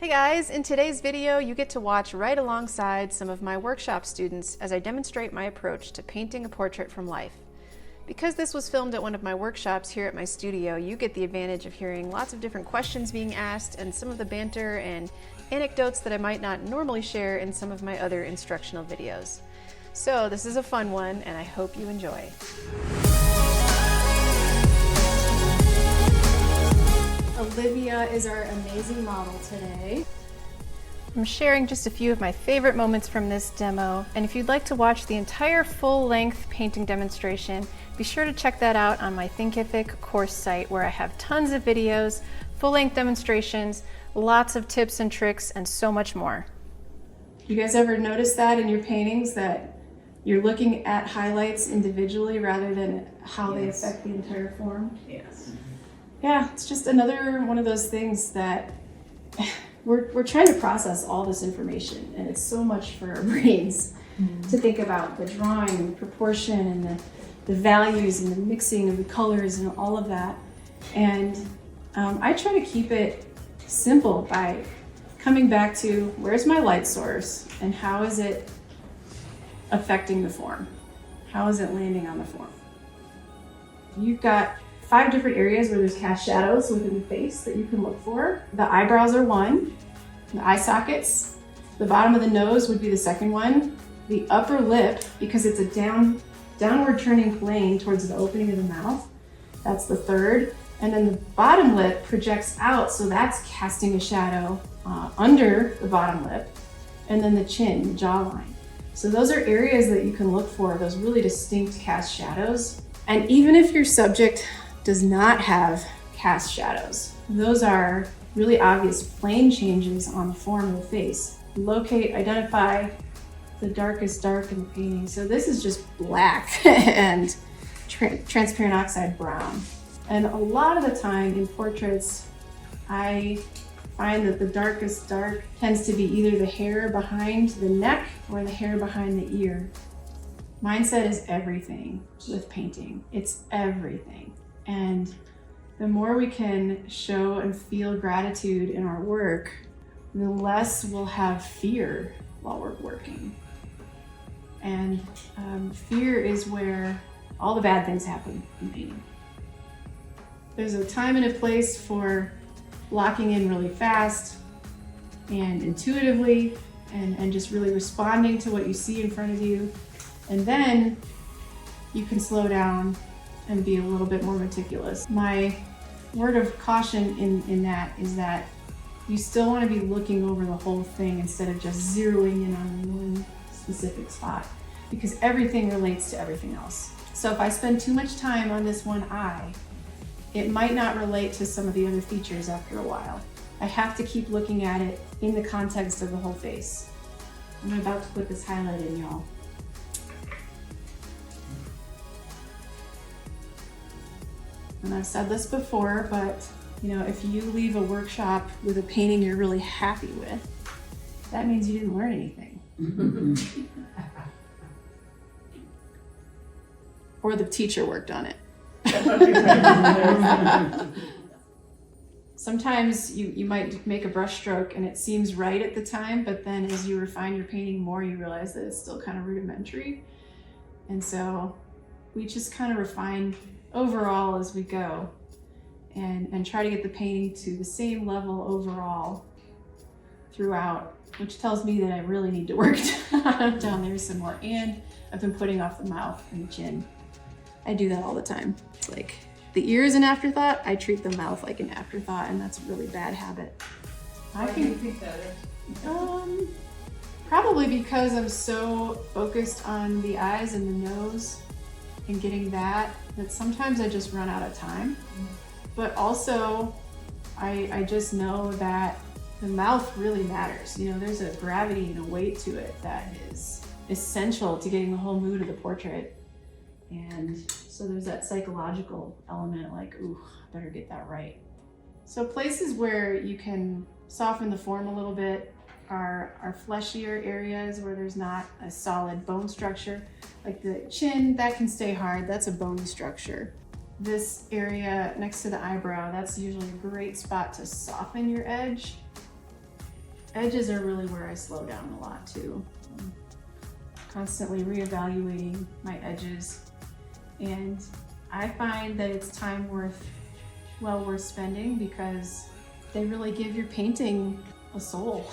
Hey guys, in today's video you get to watch right alongside some of my workshop students as I demonstrate my approach to painting a portrait from life. Because this was filmed at one of my workshops here at my studio, you get the advantage of hearing lots of different questions being asked and some of the banter and anecdotes that I might not normally share in some of my other instructional videos. So this is a fun one and I hope you enjoy. Olivia is our amazing model today. I'm sharing just a few of my favorite moments from this demo, and if you'd like to watch the entire full-length painting demonstration, be sure to check that out on my Thinkific course site where I have tons of videos, full-length demonstrations, lots of tips and tricks, and so much more. You guys ever notice that in your paintings, that you're looking at highlights individually rather than how they affect the entire form? Yes. Yeah, it's just another one of those things that we're trying to process all this information, and it's so much for our brains to think about the drawing and the proportion and the values and the mixing of the colors and all of that. And I try to keep it simple by coming back to where's my light source and how is it affecting the form? How is it landing on the form? You've got 5 different areas where there's cast shadows within the face that you can look for. The eyebrows are one, the eye sockets, the bottom of the nose would be the second one, the upper lip, because it's a downward turning plane towards the opening of the mouth, that's the third, and then the bottom lip projects out, so that's casting a shadow under the bottom lip, and then the chin, the jawline. So those are areas that you can look for, those really distinct cast shadows. And even if your subject does not have cast shadows, those are really obvious plane changes on the form of the face. Locate, identify the darkest dark in the painting. So this is just black and transparent oxide brown. And a lot of the time in portraits, I find that the darkest dark tends to be either the hair behind the neck or the hair behind the ear. Mindset is everything with painting. It's everything. And the more we can show and feel gratitude in our work, the less we'll have fear while we're working. And fear is where all the bad things happen in painting. There's a time and a place for locking in really fast and intuitively and just really responding to what you see in front of you. And then you can slow down and be a little bit more meticulous. My word of caution in that is that you still want to be looking over the whole thing instead of just zeroing in on one specific spot, because everything relates to everything else. So if I spend too much time on this one eye, it might not relate to some of the other features after a while. I have to keep looking at it in the context of the whole face. I'm about to put this highlight in, y'all. And I've said this before, but if you leave a workshop with a painting you're really happy with, that means you didn't learn anything. Or the teacher worked on it. Sometimes you might make a brush stroke and it seems right at the time, but then as you refine your painting more, you realize that it's still kind of rudimentary. And so we just kind of refine overall as we go and try to get the painting to the same level overall throughout, which tells me that I really need to work down there some more. And I've been putting off the mouth and the chin. I do that all the time. It's like the ear is an afterthought, I treat the mouth like an afterthought, and that's a really bad habit. Why do you think that is? Probably because I'm so focused on the eyes and the nose and getting that sometimes I just run out of time. But also, I just know that the mouth really matters. There's a gravity and a weight to it that is essential to getting the whole mood of the portrait. And so there's that psychological element, like, ooh, I better get that right. So places where you can soften the form a little bit are fleshier areas where there's not a solid bone structure. Like the chin, that can stay hard, that's a bony structure. This area next to the eyebrow, that's usually a great spot to soften your edge. edges are really where I slow down a lot too. Constantly reevaluating my edges, and I find that it's time well worth spending because they really give your painting a soul.